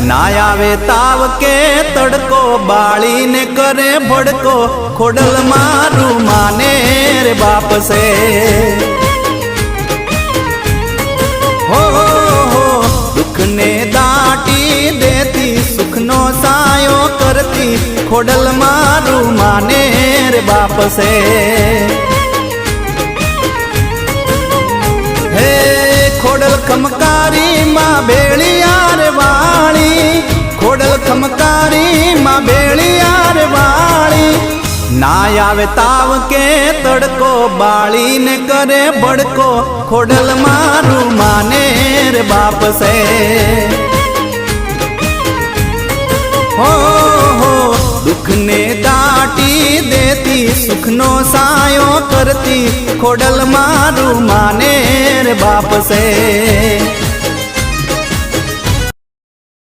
ना आवे ताव के तड़को बाली ने करे भड़को खोडल मारू माने रे बाप से हो दुख ने दाटी देती सुख नो सायो करती खोडल मारू माने रे बाप से हे खोडल खमकारी माँ भेड़ियार वाली खोडल खमकारी माँ भेड़ियार वाली ना आवे ताव के तड़को बाली ने करे भड़को खोडल मारू माने रे बाप से हो दुख ने दाटी देती सुख नो सायो करती खोडल मारू माने रे बाप से।